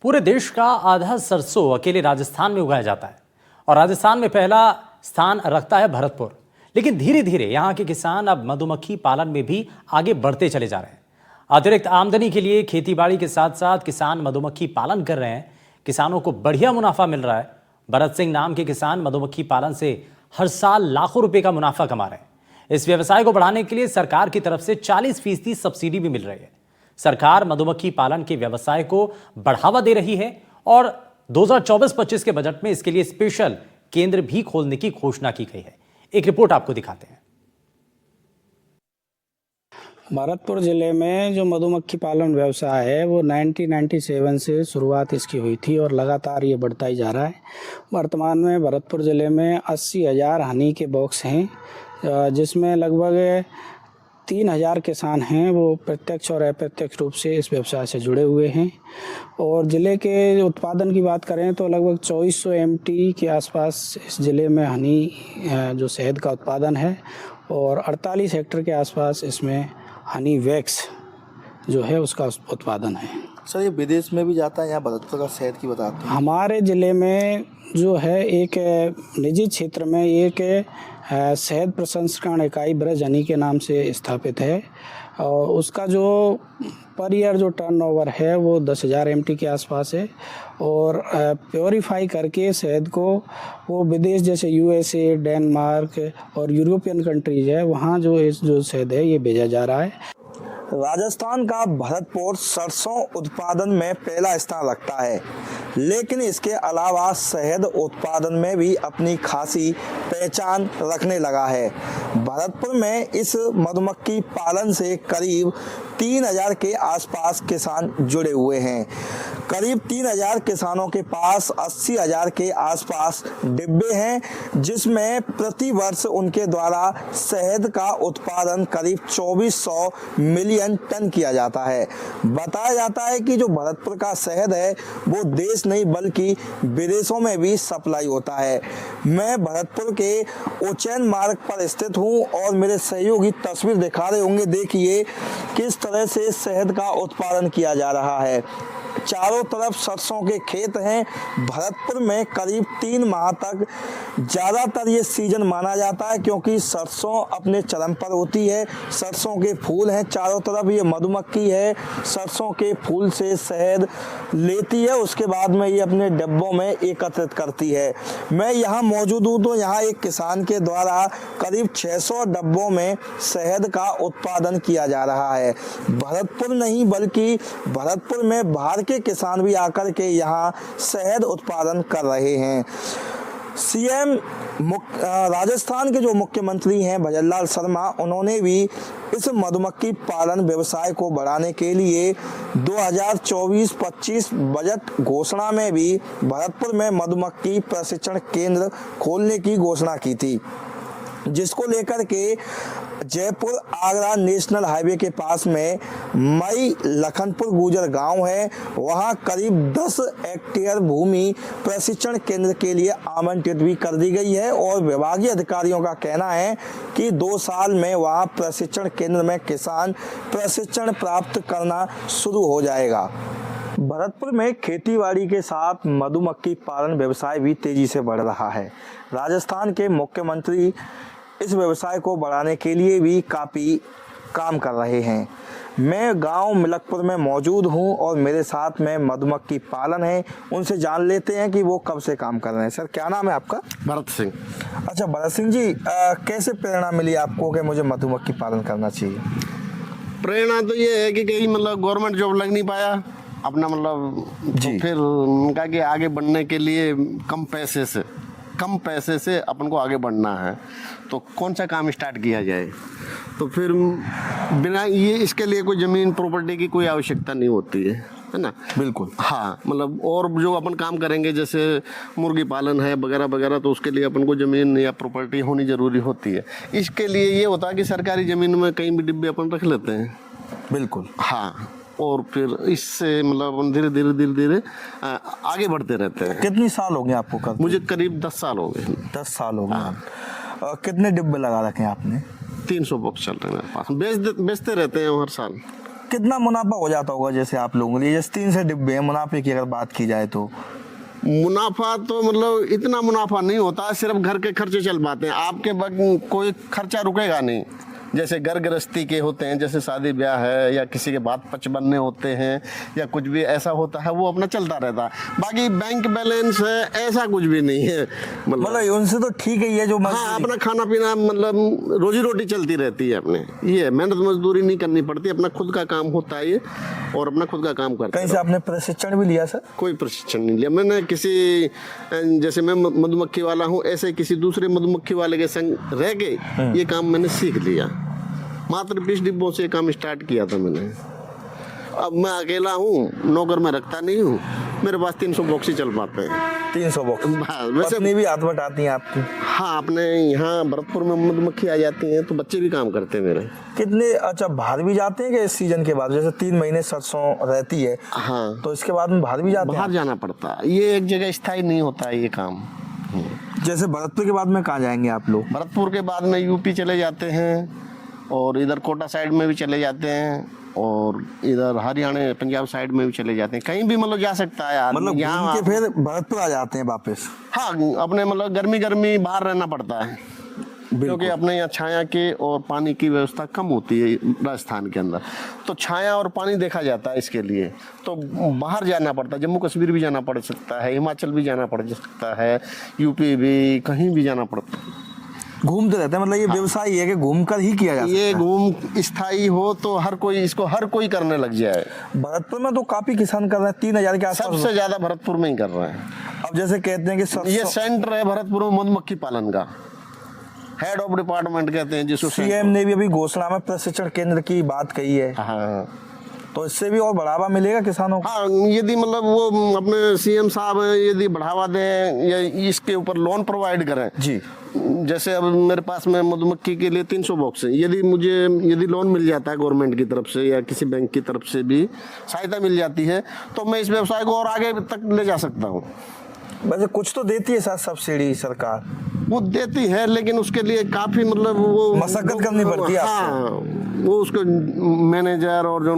पूरे देश का आधा सरसों अकेले राजस्थान में उगाया जाता है और राजस्थान में पहला स्थान रखता है भरतपुर। लेकिन धीरे धीरे यहाँ के किसान अब मधुमक्खी पालन में भी आगे बढ़ते चले जा रहे हैं। अतिरिक्त आमदनी के लिए खेतीबाड़ी के साथ साथ किसान मधुमक्खी पालन कर रहे हैं। किसानों को बढ़िया मुनाफा मिल रहा है। भरत सिंह नाम के किसान मधुमक्खी पालन से हर साल लाखों रुपए का मुनाफा कमा रहे हैं। इस व्यवसाय को बढ़ाने के लिए सरकार की तरफ से 40% सब्सिडी भी मिल रही है। सरकार मधुमक्खी पालन के व्यवसाय को बढ़ावा दे रही है और 2024-25 के बजट में इसके लिए स्पेशल केंद्र भी खोलने की घोषणा की गई है। एक रिपोर्ट आपको दिखाते हैं। भरतपुर ज़िले में जो मधुमक्खी पालन व्यवसाय है वो 1997 से शुरुआत इसकी हुई थी और लगातार ये बढ़ता ही जा रहा है। वर्तमान में भरतपुर ज़िले में 80,000 हनी के बॉक्स हैं, जिसमें लगभग 3,000 किसान हैं वो प्रत्यक्ष और अप्रत्यक्ष रूप से इस व्यवसाय से जुड़े हुए हैं। और ज़िले के उत्पादन की बात करें तो लगभग 2400 MT के आसपास इस ज़िले में हनी जो शहद का उत्पादन है और 48 हेक्टेयर के आसपास इसमें हनी वैक्स जो है उसका उत्पादन है। सर, ये विदेश में भी जाता है, यहाँ भरतपुर का शहद की बताते हैं। हमारे ज़िले में जो है एक निजी क्षेत्र में एक शहद प्रसंस्करण इकाई ब्रज हनी के नाम से स्थापित है और उसका जो पर ईयर जो टर्नओवर है वो 10,000 MT के आसपास है। और प्योरीफाई करके शहद को वो विदेश जैसे USA, डेनमार्क और यूरोपियन कंट्रीज है, वहाँ जो शहद है ये भेजा जा रहा है। राजस्थान का भरतपुर सरसों उत्पादन में पहला स्थान रखता है, लेकिन इसके अलावा शहद उत्पादन में भी अपनी खासी पहचान रखने लगा है। भरतपुर में इस मधुमक्खी पालन से करीब 3,000 के आसपास किसान जुड़े हुए हैं। करीब 3,000 किसानों के पास 80,000 के आसपास डिब्बे हैं, जिसमें प्रति वर्ष उनके द्वारा शहद का उत्पादन करीब 2400 मिलियन टन किया जाता है। बताया जाता है कि जो भरतपुर का शहद है वो देश नहीं बल्कि विदेशों में भी सप्लाई होता है। मैं भरतपुर के उज्जैन मार्ग पर स्थित हूँ और मेरे सहयोगी तस्वीर दिखा रहे होंगे। देखिए किस तरह से शहद का उत्पादन किया जा रहा है। चारों तरफ सरसों के खेत हैं। भरतपुर में करीब 3 माह तक ज़्यादातर ये सीजन माना जाता है, क्योंकि सरसों अपने चरम पर होती है। सरसों के फूल हैं चारों तरफ। ये मधुमक्खी है, सरसों के फूल से शहद लेती है, उसके बाद में ये अपने डिब्बों में एकत्रित करती है। मैं यहाँ मौजूद हूँ तो यहाँ एक किसान के द्वारा करीब 600 डिब्बों में शहद का उत्पादन किया जा रहा है। भरतपुर नहीं बल्कि भरतपुर में बाहर के किसान भी आकर के यहाँ शहद उत्पादन कर रहे हैं। CM राजस्थान के जो मुख्यमंत्री हैं भजनलाल शर्मा, उन्होंने भी इस मधुमक्खी पालन व्यवसाय को बढ़ाने के लिए 2024-25 बजट घोषणा में भी भरतपुर में मधुमक्खी प्रशिक्षण केंद्र खोलने की घोषणा की थी, जिसको लेकर के जयपुर आगरा नेशनल हाईवे के पास में मई लखनपुर गुजर गांव है, वहां करीब 10 हेक्टेयर भूमि प्रशिक्षण केंद्र के लिए आवंटित भी कर दी गई है। और विभागीय अधिकारियों का कहना है कि 2 साल में वहां प्रशिक्षण केंद्र में किसान प्रशिक्षण प्राप्त करना शुरू हो जाएगा। भरतपुर में खेतीबाड़ी के साथ मधुमक्खी पालन व्यवसाय भी तेजी से बढ़ रहा है। राजस्थान के मुख्यमंत्री इस व्यवसाय को बढ़ाने के लिए भी काफ़ी काम कर रहे हैं। मैं गांव मिलकपुर में मौजूद हूं और मेरे साथ में मधुमक्खी पालन है। उनसे जान लेते हैं कि वो कब से काम कर रहे हैं। सर, क्या नाम है आपका? भरत सिंह। अच्छा भरत सिंह जी, कैसे प्रेरणा मिली आपको कि मुझे मधुमक्खी पालन करना चाहिए? प्रेरणा तो ये है कि कहीं मतलब गवर्नमेंट जॉब लग नहीं पाया अपना, मतलब तो फिर उनका कि आगे बढ़ने के लिए कम पैसे से अपन को आगे बढ़ना है, तो कौन सा काम स्टार्ट किया जाए। तो फिर बिना ये इसके लिए कोई ज़मीन प्रॉपर्टी की कोई आवश्यकता नहीं होती है ना। बिल्कुल, हाँ, मतलब और जो अपन काम करेंगे जैसे मुर्गी पालन है वगैरह वगैरह, तो उसके लिए अपन को ज़मीन या प्रॉपर्टी होनी ज़रूरी होती है। इसके लिए ये होता है कि सरकारी ज़मीन में कहीं भी डिब्बे अपन रख लेते हैं। बिल्कुल, हाँ, और फिर इससे मतलब धीरे धीरे आगे बढ़ते रहते हैं। कितनी साल हो गए आपको करते? मुझे करीब 10 साल हो गए। 10 साल हो गए। कितने डिब्बे लगा रखे हैं आपने? 300 बॉक्स चल रहे हैं मेरे पास। बेचते रहते हैं हर साल। कितना मुनाफा हो जाता होगा जैसे आप लोगों के लिए, जैसे 3 से डिब्बे हैं, मुनाफे की अगर बात की जाए तो? मुनाफा तो मतलब इतना मुनाफा नहीं होता, सिर्फ घर के खर्चे चल पाते हैं, आपके कोई खर्चा रुकेगा नहीं। जैसे घर गृहस्थी के होते हैं, जैसे शादी ब्याह है या किसी के बाद पचबन्ने होते हैं या कुछ भी ऐसा होता है, वो अपना चलता रहता है। बाकी बैंक बैलेंस है ऐसा कुछ भी नहीं है, मतलब उनसे तो ठीक है, ये जो हाँ अपना खाना पीना मतलब रोजी रोटी चलती रहती है अपने, ये मेहनत मजदूरी नहीं करनी पड़ती, अपना खुद का काम होता है ये, और अपना खुद का काम करते हैं। कहीं से आपने प्रशिक्षण भी लिया सर? कोई प्रशिक्षण नहीं लिया मैंने किसी, जैसे मैं मधुमक्खी वाला हूँ ऐसे किसी दूसरे मधुमक्खी वाले के संग रह के ये काम मैंने सीख लिया। मात्र 20 डिब्बों से काम स्टार्ट किया था मैंने। अब मैं अकेला हूँ, नौकर मैं रखता नहीं हूँ, मेरे पास 300 बॉक्स ही चल पाते हैं। 300 बॉक्स? वैसे अपनी भी हाथ बटाती हैं आपकी? हाँ, अपने यहाँ भरतपुर में मधुमक्खी आ जाती हैं तो बच्चे भी काम करते हैं मेरे। कितने, अच्छा बाहर भी जाते हैं कि इस सीजन के बाद, जैसे 3 महीने सरसों रहती है हाँ, तो इसके बाद में बाहर भी जाते हैं? बाहर जाना पड़ता है, ये एक जगह स्थायी नहीं होता है ये काम। जैसे भरतपुर के बाद में कहाँ जाएंगे आप लोग? भरतपुर के बाद में यूपी चले जाते हैं, और इधर कोटा साइड में भी चले जाते हैं, और इधर हरियाणा पंजाब साइड में भी चले जाते हैं, कहीं भी मतलब जा सकता है आदमी। मतलब यहाँ घूम के फिर भरतपुर आ जाते हैं वापस? हाँ, अपने मतलब गर्मी बाहर रहना पड़ता है, क्योंकि अपने यहाँ छाया के और पानी की व्यवस्था कम होती है राजस्थान के अंदर, तो छाया और पानी देखा जाता है, इसके लिए तो बाहर जाना पड़ता है। जम्मू कश्मीर भी जाना पड़ सकता है, हिमाचल भी जाना पड़ सकता है, यूपी भी, कहीं भी जाना पड़ता है। घूमते रहते हैं, मतलब ये व्यवसाय है कि घूमकर ही किया जा सकता है? ये घूम स्थायी हो तो हर कोई करने लग जाए। भरतपुर में तो काफी किसान कर रहे हैं, 3000 के आसपास। सबसे ज्यादा भरतपुर में ही कर रहे हैं। अब जैसे कहते हैं कि ये सेंटर है भरतपुर में मधुमक्खी पालन का, हेड ऑफ डिपार्टमेंट कहते हैं जिसको। सीएम ने भी अभी घोषणा में प्रशिक्षण केंद्र की बात कही है, हाँ, तो इससे भी और बढ़ावा मिलेगा किसानों को? हाँ, यदि मतलब वो अपने सीएम साहब यदि बढ़ावा दें या इसके ऊपर लोन प्रोवाइड करें जी। जैसे अब मेरे पास में मधुमक्खी के लिए 300 बॉक्स है, यदि लोन मिल जाता है गवर्नमेंट की तरफ से या किसी बैंक की तरफ से भी सहायता मिल जाती है, तो मैं इस व्यवसाय को और आगे तक ले जा सकता हूँ। वैसे कुछ तो देती है सर सब्सिडी सरकार? वो देती है, लेकिन उसके लिए काफी मतलब वो मशक्कत करनी पड़ती है। हाँ, वो उसको मैनेजर और जो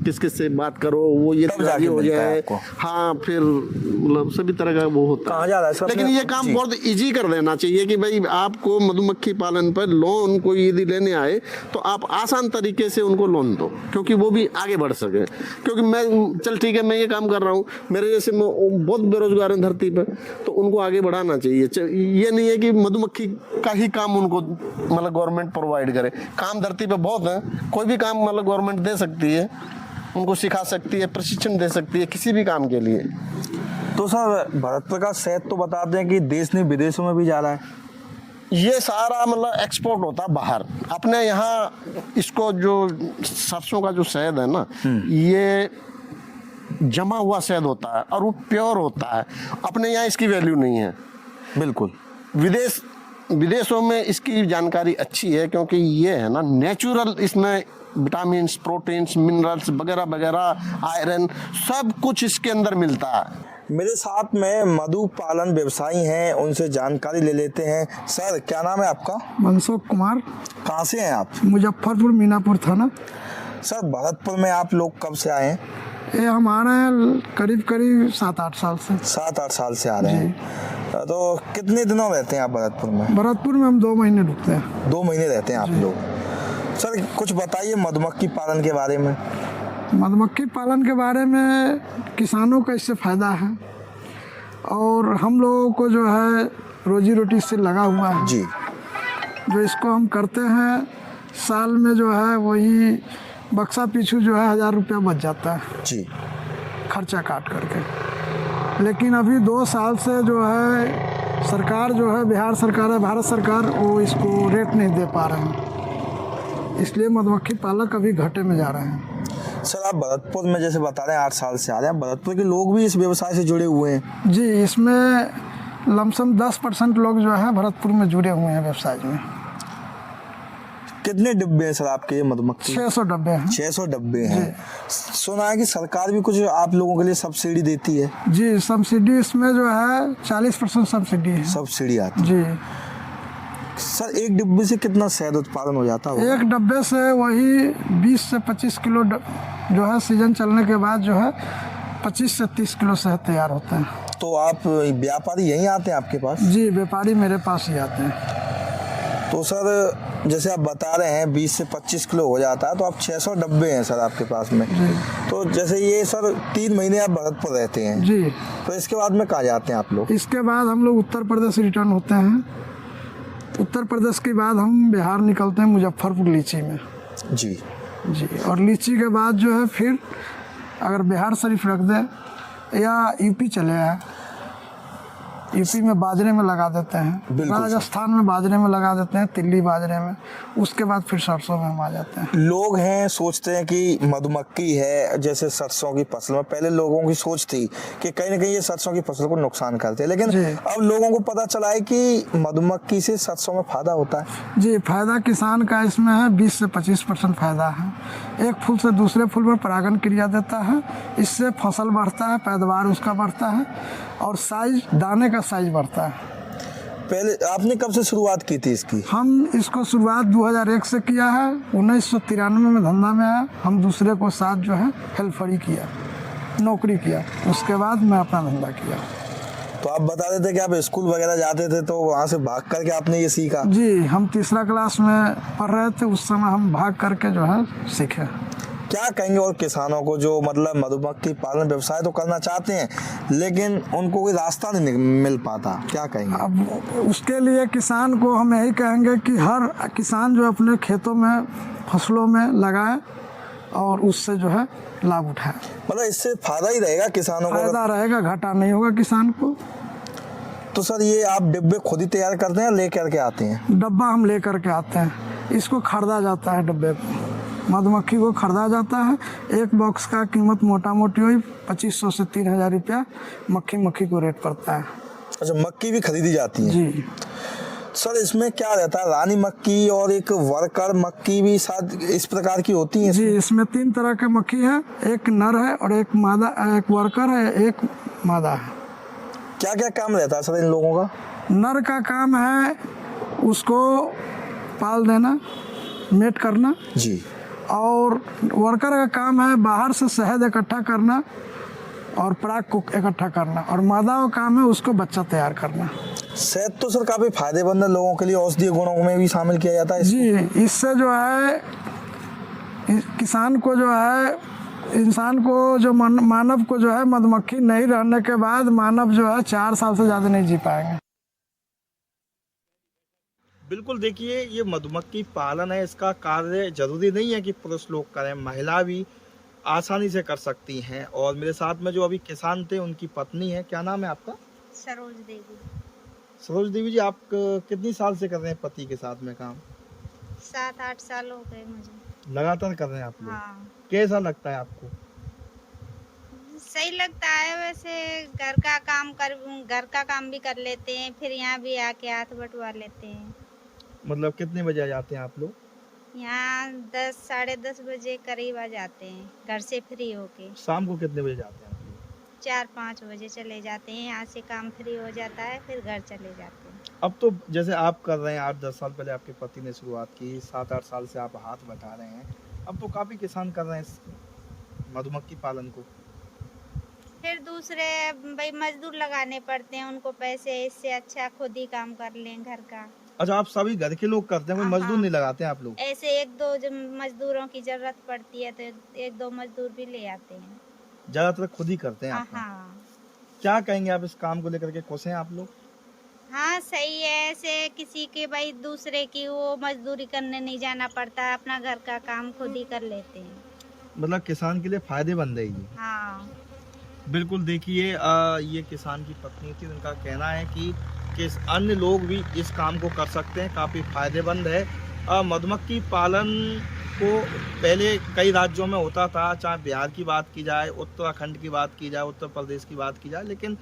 किस से बात करो वो ये जाके हो जाए, हाँ, फिर मतलब सभी तरह का वो होता कहाँ जा रहा है सर? लेकिन ये काम बहुत इजी कर देना चाहिए कि भाई आपको मधुमक्खी पालन पर लोन कोई यदि लेने आए तो आप आसान तरीके से उनको लोन दो, क्योंकि वो भी आगे बढ़ सके। क्योंकि मैं चल ठीक है मैं ये काम कर रहा हूँ, मेरे जैसे बहुत बेरोजगार हैं धरती पर, तो उनको आगे बढ़ाना चाहिए। ये नहीं है कि मधुमक्खी का ही काम उनको मतलब गवर्नमेंट प्रोवाइड करे, काम धरती पे बहुत है, कोई भी काम मतलब गवर्नमेंट दे सकती है, उनको सिखा सकती है, प्रशिक्षण दे सकती है किसी भी काम के लिए। तो सर भरतपुर का शहद तो बता दें कि देश नहीं विदेशों में भी जा रहा है? ये सारा मतलब एक्सपोर्ट होता है बाहर। अपने यहाँ इसको जो सरसों का जो शहद है ना, ये जमा हुआ शहद होता है और वो प्योर होता है, अपने यहाँ इसकी वैल्यू नहीं है बिल्कुल। विदेशों में इसकी जानकारी अच्छी है, क्योंकि ये है ना नेचुरल, इसमें विटामिन्स, प्रोटीन्स, मिनरल्स वगैरह वगैरह, आयरन सब कुछ इसके अंदर मिलता है। मेरे साथ में मधु पालन व्यवसायी हैं, उनसे जानकारी ले लेते हैं। सर क्या नाम है आपका? मनसुख कुमार। कहाँ से हैं आप? मुजफ्फरपुर मीनापुर थाना। सर भरतपुर में आप लोग कब से आए हैं? ये हम आ रहे हैं करीब 7-8 साल से। 7-8 साल से आ रहे हैं। तो कितने दिनों रहते हैं आप भरतपुर में? भरतपुर में हम 2 महीने रुकते हैं। 2 महीने रहते हैं आप लोग। सर कुछ बताइए मधुमक्खी पालन के बारे में। मधुमक्खी पालन के बारे में किसानों का इससे फ़ायदा है, और हम लोगों को जो है रोजी रोटी से लगा हुआ है जी। जो इसको हम करते हैं, साल में जो है वही बक्सा पीछू जो है 1000 रुपया बच जाता है जी, खर्चा काट करके। लेकिन अभी 2 साल से जो है सरकार जो है, बिहार सरकार है, भारत सरकार, वो इसको रेट नहीं दे पा रहे हैं, इसलिए मधुमक्खी पालक अभी घाटे में जा रहे हैं। सर आप भरतपुर में जैसे बता रहे हैं 8 साल से आ रहे हैं, भरतपुर के लोग भी इस व्यवसाय से जुड़े हुए हैं? जी, इसमें लमसम 10% लोग जो है भरतपुर में जुड़े हुए हैं व्यवसाय में। कितने डिब्बे हैं सर आपके ये मधुमक्खी? 600 डब्बे हैं। 600 डब्बे हैं। सुना है कि सरकार भी कुछ आप लोगों के लिए सब्सिडी देती है? जी, सब्सिडी इसमें जो है 40% सब्सिडी है। सब्सिडी आती है? जी। सर एक डिब्बे से कितना शहद उत्पादन हो जाता होगा? एक डब्बे से वही 20 से 25 किलो जो है सीजन चलने के बाद जो है 25 से 30 किलो शहद तैयार होते हैं। तो आप व्यापारी यहीं आते हैं आपके पास? जी, व्यापारी मेरे पास ही आते हैं। तो सर जैसे आप बता रहे हैं 20 से 25 किलो हो जाता है, तो आप 600 डब्बे हैं सर आपके पास में। तो जैसे ये सर 3 महीने आप भरतपुर रहते हैं जी, तो इसके बाद में कहाँ जाते हैं आप लोग? इसके बाद हम लोग उत्तर प्रदेश रिटर्न होते हैं। उत्तर प्रदेश के बाद हम बिहार निकलते हैं मुजफ्फरपुर लीची में। जी जी, और लीची के बाद जो है फिर अगर बिहार शरीफ रख दे या यूपी चले आए, यूपी में बाजरे में लगा देते हैं, बिल्कुल सर। राजस्थान में बाजरे में लगा देते हैं, तिल्ली बाजरे में, उसके बाद फिर सरसों में हम आ जाते हैं। लोग हैं सोचते हैं कि मधुमक्खी है जैसे सरसों की फसल में, पहले लोगों की सोच थी कि कहीं ना कहीं ये सरसों की फसल को नुकसान करते हैं, लेकिन जी। अब लोगों को पता चला है कि मधुमक्खी से सरसों में फायदा होता है। जी, फायदा किसान का इसमें है 20 से 25% फायदा है। एक फूल से दूसरे फूल पर परागण क्रिया देता है, इससे फसल बढ़ता है, पैदावार उसका बढ़ता है और साइज, दाने का साइज बढ़ता है। पहले आपने कब से शुरुआत की थी इसकी? हम इसको शुरुआत 2001 से किया है। 1993 में धंधा में आया, हम दूसरे को साथ जो है हेल्परी किया, नौकरी किया, उसके बाद मैं अपना धंधा किया। तो आप बता देते कि आप स्कूल वगैरह जाते थे तो वहाँ से भाग करके आपने ये सीखा? जी, हम तीसरा क्लास में पढ़ रहे थे, उस समय हम भाग करके जो है सीखे। क्या कहेंगे और किसानों को जो मतलब मधुमक्खी पालन व्यवसाय तो करना चाहते हैं लेकिन उनको कोई रास्ता नहीं मिल पाता, क्या कहेंगे? अब उसके लिए किसान को हम यही कहेंगे कि हर किसान जो अपने खेतों में फसलों में लगाए और उससे जो है लाभ उठाए। मतलब इससे फायदा ही रहेगा किसानों को? फायदा रहेगा, घाटा नहीं होगा किसान को। तो सर ये आप डिब्बे खुद ही तैयार करते हैं या ले करके आते हैं? डब्बा हम ले करके आते हैं, इसको खरीदा जाता है। डब्बे को मधुमक्खी को खरीदा जाता है। एक बॉक्स का कीमत मोटा मोटी हुई 2500 से 3000 रुपया मक्खी को रेट पड़ता है। अच्छा, मक्खी भी खरीदी जाती है? जी सर इसमें क्या रहता है, रानी मक्खी और एक वर्कर मक्खी भी साथ इस प्रकार की होती है? जी, इसमें 3 तरह के मक्खी है, एक नर है और एक मादा, एक वर्कर है, एक मादा है। क्या क्या काम रहता है सर इन लोगों का? नर का काम है उसको पाल देना, मेट करना, जी। और वर्कर का काम है बाहर से शहद इकट्ठा करना और पराग को इकट्ठा करना, और मादा का काम है उसको बच्चा तैयार करना। शहद तो सर काफी फायदेमंद है, लोगों के लिए औषधीय गुणों में भी शामिल किया जाता है जी, इससे जो है किसान को जो है, इंसान को जो मानव को जो है मधुमक्खी नहीं रहने के बाद मानव जो है 4 साल से ज़्यादा नहीं जी पाएंगे। बिल्कुल, देखिए ये मधुमक्खी पालन है, इसका कार्य जरूरी नहीं है कि पुरुष लोग करें, महिला भी आसानी से कर सकती हैं। और मेरे साथ में जो अभी किसान थे उनकी पत्नी है, क्या नाम है आपका? सरोज देवी। सरोज देवी जी, आप कितनी साल से कर रहे हैं पति के साथ में काम? 7-8 साल हो गए मुझे। लगातार कर रहे हैं आप लोग? हाँ, कैसा लगता है आपको? सही लगता है। वैसे घर का काम भी कर लेते हैं, फिर यहाँ भी आके हाथ बटवा लेते हैं। मतलब कितने बजे आ जाते हैं आप लोग? यहाँ 10 साढ़े 10 बजे करीब आ जाते हैं घर से फ्री होके। शाम को कितने बजे जाते हैं आप लोग? 4-5 बजे चले जाते हैं, यहाँ से काम फ्री हो जाता है, फिर घर चले जाते हैं। अब तो जैसे आप कर रहे हैं, 8-10 साल पहले आपके पति ने शुरुआत की, 7-8 साल से आप हाथ बटा रहे हैं, अब तो काफी किसान कर रहे हैं इस मधुमक्खी पालन को। फिर दूसरे भाई मजदूर लगाने पड़ते हैं उनको पैसे, इससे अच्छा खुद ही काम कर लें घर का। अच्छा, आप सभी घर के लोग करते हैं, कोई मजदूर नहीं लगाते हैं आप लोग? ऐसे 1-2 जब मजदूरों की जरूरत पड़ती है तो 1-2 मजदूर भी ले आते हैं। ज्यादातर खुद ही करते हैं आप? हाँ, क्या कहेंगे आप इस काम को लेकर के, खुश हैं आप लोग? हाँ सही है। ऐसे किसी के भाई दूसरे की वो मजदूरी करने नहीं जाना पड़ता, अपना घर का काम खुद ही कर लेते हैं। मतलब किसान के लिए फायदेमंद है ये? हाँ, बिल्कुल, देखिए ये किसान की पत्नी थी, उनका कहना है कि अन्य लोग भी इस काम को कर सकते हैं, काफ़ी फायदेमंद है। मधुमक्खी पालन को पहले कई राज्यों में होता था, चाहे बिहार की बात की जाए, उत्तराखंड की बात की जाए, उत्तर प्रदेश की बात की जाए, लेकिन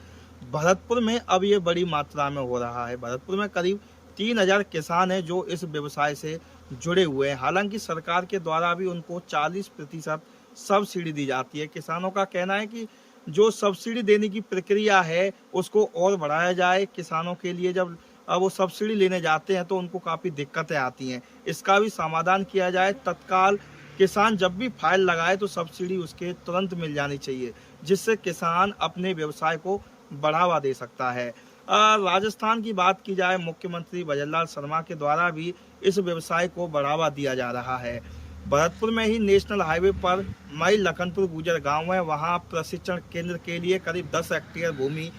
भरतपुर में अब ये बड़ी मात्रा में हो रहा है। भरतपुर में करीब 3000 किसान हैं जो इस व्यवसाय से जुड़े हुए हैं। हालांकि सरकार के द्वारा भी उनको 40% सब्सिडी दी जाती है। किसानों का कहना है कि जो सब्सिडी देने की प्रक्रिया है उसको और बढ़ाया जाए। किसानों के लिए जब वो सब्सिडी लेने जाते हैं तो उनको काफ़ी दिक्कतें आती हैं। इसका भी समाधान किया जाए तत्काल। किसान जब भी फाइल लगाए तो सब्सिडी उसके तुरंत मिल जानी चाहिए, जिससे किसान अपने व्यवसाय को बढ़ावा दे सकता है। राजस्थान की बात की जाए, मुख्यमंत्री भजनलाल शर्मा के द्वारा भी इस व्यवसाय को बढ़ावा दिया जा रहा है। भरतपुर में ही नेशनल हाईवे पर मई लखनपुर गुजर गांव है, वहां प्रशिक्षण केंद्र के लिए करीब 10 हेक्टेयर भूमि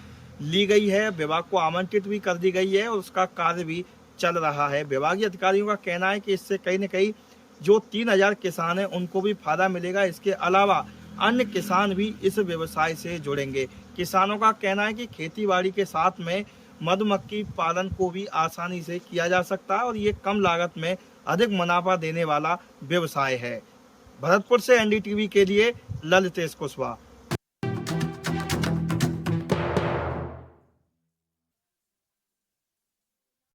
ली गई है। विभाग को आमंत्रित भी कर दी गई है और उसका कार्य भी चल रहा है। विभागीय अधिकारियों का कहना है कि इससे कहीं न कहीं जो 3000 किसान हैं उनको भी फायदा मिलेगा। इसके अलावा अन्य किसान भी इस व्यवसाय से जुड़ेंगे। किसानों का कहना है कि खेतीबाड़ी के साथ में मधुमक्खी पालन को भी आसानी से किया जा सकता है और ये कम लागत में अधिक मुनाफा देने वाला व्यवसाय है। भरतपुर से एनडीटीवी के लिए ललितेश कुशवाहा।